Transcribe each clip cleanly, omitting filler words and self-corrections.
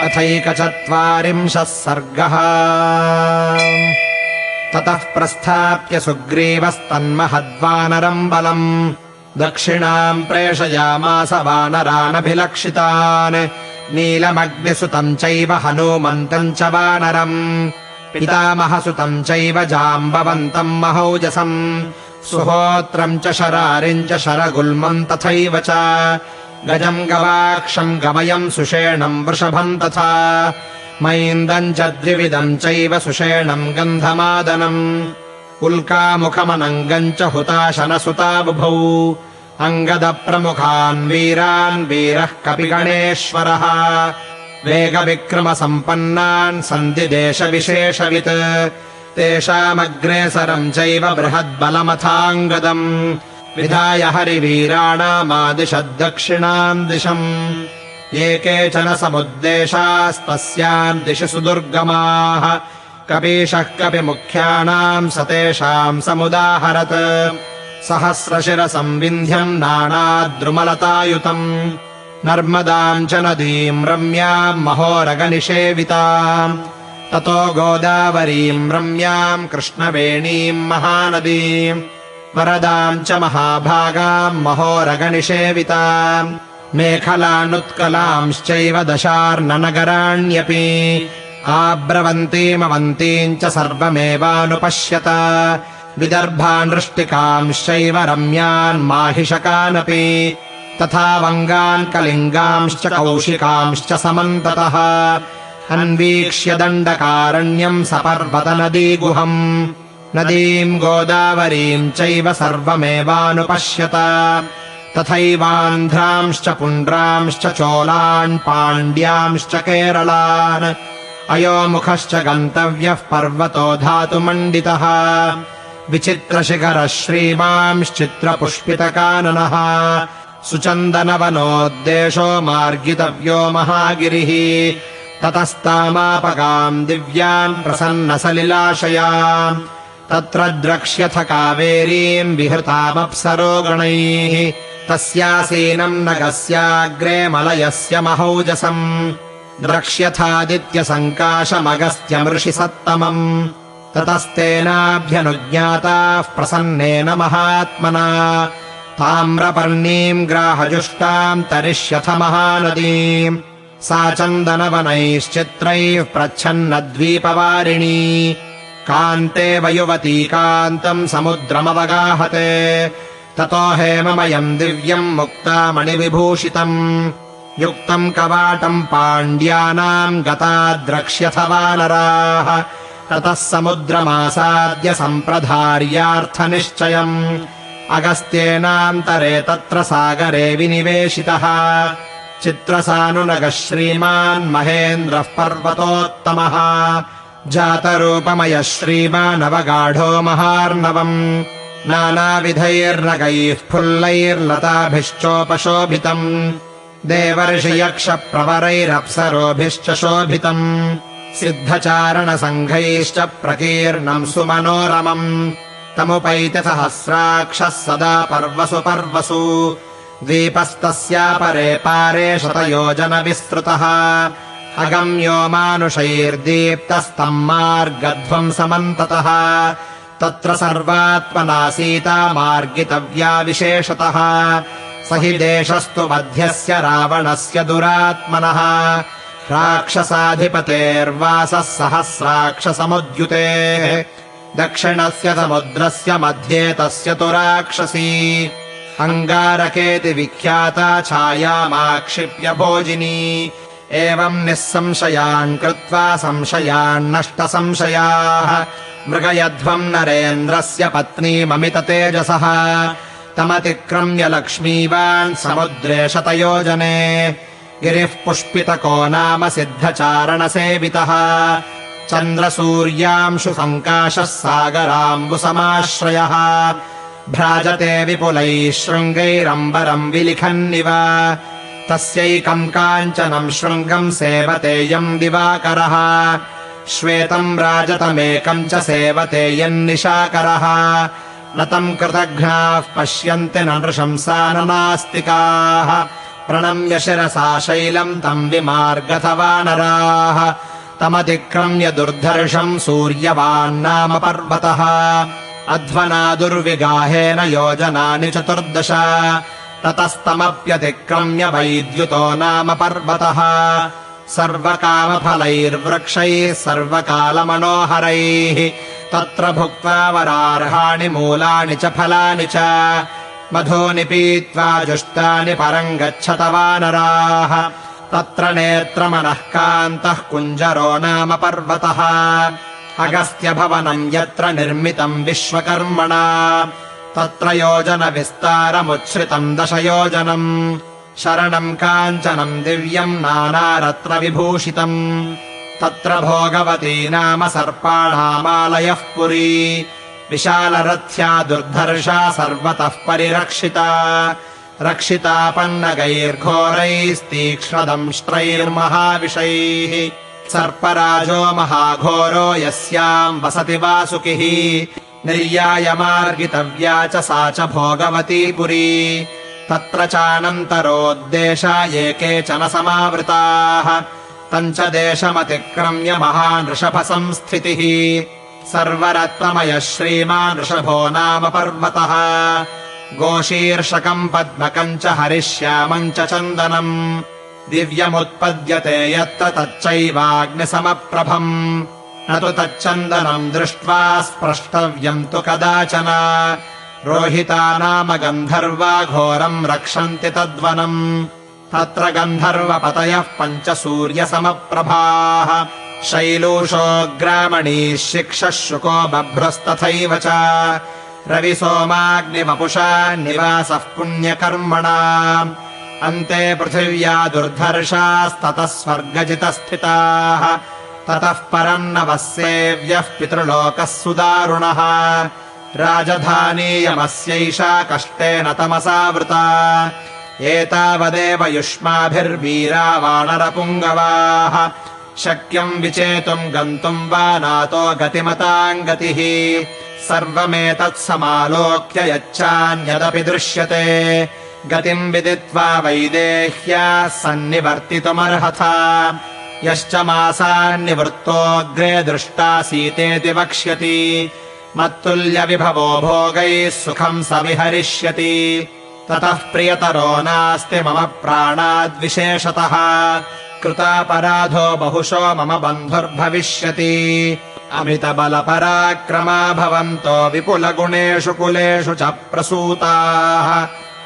अथैकचत्वारिंशः सर्गः। ततः प्रस्थाप्य सुग्रीवस्तन्महद्वानरम् बलम् दक्षिणाम् प्रेषयामास वानरानभिलक्षितान् नीलमग्निसुतम् चैव हनूमन्तम् च वानरम् पितामहसुतम् चैव जाम्बवन्तम् महौजसम् सुहोत्रम् च शरारिम् च शरगुल्मम् तथैव च गजम् गवाक्षम् गमयम् सुषेणम् वृषभम् तथा मैन्दम् च द्विविधम् चैव सुषेणम् गन्धमादनम् उल्कामुखमनङ्गम् च हुताशनसुता बुभौ अङ्गदप्रमुखान् वीरान् वीरः कपिगणेश्वरः वेगविक्रमसम्पन्नान् सन्धिदेशविशेषवित् तेषामग्रेसरम् चैव बृहद्बलमथाङ्गदम् विधाय हरिवीराणामादिशद्दक्षिणाम् दिशम् ये केचन समुद्देशास्तस्याम् दिशि सुदुर्गमाः कपीशः कपिमुख्यानाम् स तेषाम् समुदाहरत् सहस्रशिरसम् विन्ध्यम् नानाद्रुमलतायुतम् नर्मदाम् च नदीम् रम्याम् महोरगनिषेविताम् ततो गोदावरीम् रम्याम् कृष्णवेणीम् महानदीम् वरदाम् च महाभागाम् महोरगनिषेविताम् मेखलानुत्कलांश्चैव दशार्णनगराण्यपि आब्रवन्तीमवन्तीम् च सर्वमेवानुपश्यत विदर्भानृष्टिकांश्चैव रम्यान् माहिषकानपि तथा वङ्गान् कलिङ्गांश्च कौशिकांश्च समन्ततः अन्वीक्ष्य दण्डकारण्यम् सपर्वतनदीगुहम् नदीम् गोदावरीम् चैव सर्वमेवानुपश्यत तथैवान्ध्रांश्च पुण्ड्रांश्च चोलान् पाण्ड्यांश्च केरलान् अयोमुखश्च गन्तव्यः पर्वतो धातुमण्डितः विचित्रशिखरः श्रीमांश्चित्रपुष्पितकाननः सुचन्दनवनोद्देशो मार्गितव्यो महागिरिः ततस्तामापगाम् दिव्याम् प्रसन्नसलिलाशयाम् तत्र द्रक्ष्यथ कावेरीम् विहृतामप्सरो गणैः तस्यासीनम् नगस्याग्रे मलयस्य महौजसम् द्रक्ष्यथादित्यसङ्काशमगस्त्यमृषि सत्तमम् ततस्तेनाभ्यनुज्ञाताः प्रसन्नेन महात्मना ताम्रपर्णीम् ग्राहजुष्टाम् तरिष्यथ महानदीम् सा चन्दनवनैश्चित्रैः प्रच्छन्नद्वीपवारिणी कान्ते वयुवती कान्तम् समुद्रमवगाहते ततो हेममयम् दिव्यम् मुक्तामणिविभूषितम् युक्तम् कवाटम् पाण्ड्यानाम् गता द्रक्ष्यथ वानराः ततः समुद्रमासाद्य सम्प्रधार्यार्थनिश्चयम् अगस्त्येनान्तरे तत्र सागरे विनिवेशितः चित्रसानुनगः श्रीमान् महेन्द्रः पर्वतोत्तमः जातरूपमयः श्रीमानवगाढो महार्णवम् नानाविधैर्नगैः फुल्लैर्लताभिश्चोपशोभितम् देवर्षियक्षप्रवरैरप्सरोभिश्च शोभितम् सिद्धचारणसङ्घैश्च प्रकीर्णम् सुमनोरमम् तमुपैति सहस्राक्षः सदा पर्वसु पर्वसु द्वीपस्तस्यापरे पारे शतयोजनविस्तृतः अगम्यो मानुषैर्दीप्तस्तम् मार्गध्वम् समन्ततः तत्र सर्वात्मना सीता मार्गितव्या विशेषतः स हि देशस्तु मध्यस्य रावणस्य दुरात्मनः राक्षसाधिपतेर्वासः सहस्राक्षसमुद्युतेः दक्षिणस्य समुद्रस्य मध्ये तस्य तु राक्षसी अङ्गारकेति विख्याता छायामाक्षिप्य भोजिनी एवम् निःसंशयान् कृत्वा संशयान्नष्टसंशयाः मृगयध्वम् नरेन्द्रस्य पत्नीममिततेजसः तमतिक्रम्य लक्ष्मीवान् समुद्रे शतयोजने गिरिः पुष्पितको नाम सिद्धचारणसेवितः चन्द्रसूर्यांशु सङ्काशः सागराम्बुसमाश्रयः भ्राजते विपुलैः शृङ्गैरम्बरम् विलिखन्निव तस्यैकम् काञ्चनम् शृङ्गम् सेवतेयम् दिवाकरः श्वेतम् राजतमेकम् च सेवतेयन्निशाकरः न तम् कृतघ्नाः पश्यन्ति न नृशंसा न नास्तिकाः प्रणम्य शिरसा शैलम् तम् विमार्गथ वानराः तमतिक्रम्य दुर्धर्षम् सूर्यवान्नाम पर्वतः अध्वना दुर्विगाहेन योजनानि 14 ततस्तमप्यतिक्रम्य वैद्युतो नाम पर्वतः सर्वकामफलैर्वृक्षैः सर्वकालमनोहरैः तत्र भुक्त्वा वरार्हाणि मूलानि च फलानि च मधूनि पीत्वा जुष्टानि परम् गच्छत वानराः तत्र नेत्रमनः कान्तः कुञ्जरो नाम पर्वतः अगस्त्यभवनम् यत्र निर्मितम् विश्वकर्मणा तत्र योजनविस्तारमुच्छ्रितम् 10 योजनम् शरणम् काञ्चनम् दिव्यम् नानारत्न विभूषितम् तत्र भोगवती नाम सर्पाणामालयः पुरी विशालरथ्या दुर्धर्षा सर्वतः परिरक्षिता रक्षिता पन्नगैर्घोरैस्तीक्ष्णदंष्ट्रैर्महाविषैः सर्पराजो महाघोरो यस्याम् वसति वासुकिः निर्यायमार्गितव्या च सा च भोगवती पुरी तत्र चानन्तरोद्देशा ये केचन समावृताः तम् च देशमतिक्रम्य महान् ऋषभसंस्थितिः सर्वरत्नमयः श्रीमान् ऋषभो नाम पर्वतः गोशीर्षकम् पद्मकम् च हरिश्यामम् च चन्दनम् दिव्यमुत्पद्यते यत्र तच्चैवाग्निसमप्रभम् न तु तच्चन्दनम् दृष्ट्वा स्प्रष्टव्यम् तु कदाचन रोहिता नाम गन्धर्वा घोरम् रक्षन्ति तद्वनम् तत्र गन्धर्वपतयः 5 सूर्यसमप्रभाः शैलूषोऽग्रामणीः शिक्षः शुको बभ्रस्तथैव च रविसोमाग्निवपुषा निवासः पुण्यकर्मणा अन्ते पृथिव्या दुर्धर्षास्ततः स्वर्गजितस्थिताः ततः परम् नवः सेव्यः पितृलोकः सुदारुणः राजधानीयमस्यैषा कष्टेन तमसावृता एतावदेव युष्माभिर्वीरा वानरपुङ्गवाः शक्यम् विचेतुम् गन्तुम् वा नातो गतिमताम् गतिः सर्वमेतत्समालोक्य यच्चान्यदपि दृश्यते गतिम् विदित्वा वैदेह्याः सन्निवर्तितुमर्हथ यश्च मासान्निवृत्तोऽग्रे दृष्टासीतेति वक्ष्यति मत्तुल्यविभवो भोगैः सुखम् स विहरिष्यति ततः प्रियतरो नास्ति मम प्राणाद्विशेषतः कृतापराधो बहुशो मम बन्धुर्भविष्यति अमितबलपराक्रमा भवन्तो विपुलगुणेषु कुलेषु च प्रसूताः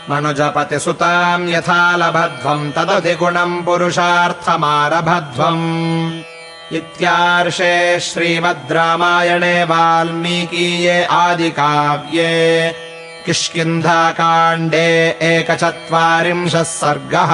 मनुजपतिसुताम् यथा लभध्वम् तदधिगुणम् पुरुषार्थमारभध्वम् इत्यार्षे श्रीमद् रामायणे वाल्मीकीये आदिकाव्ये किष्किन्धाकाण्डे 41 सर्गः।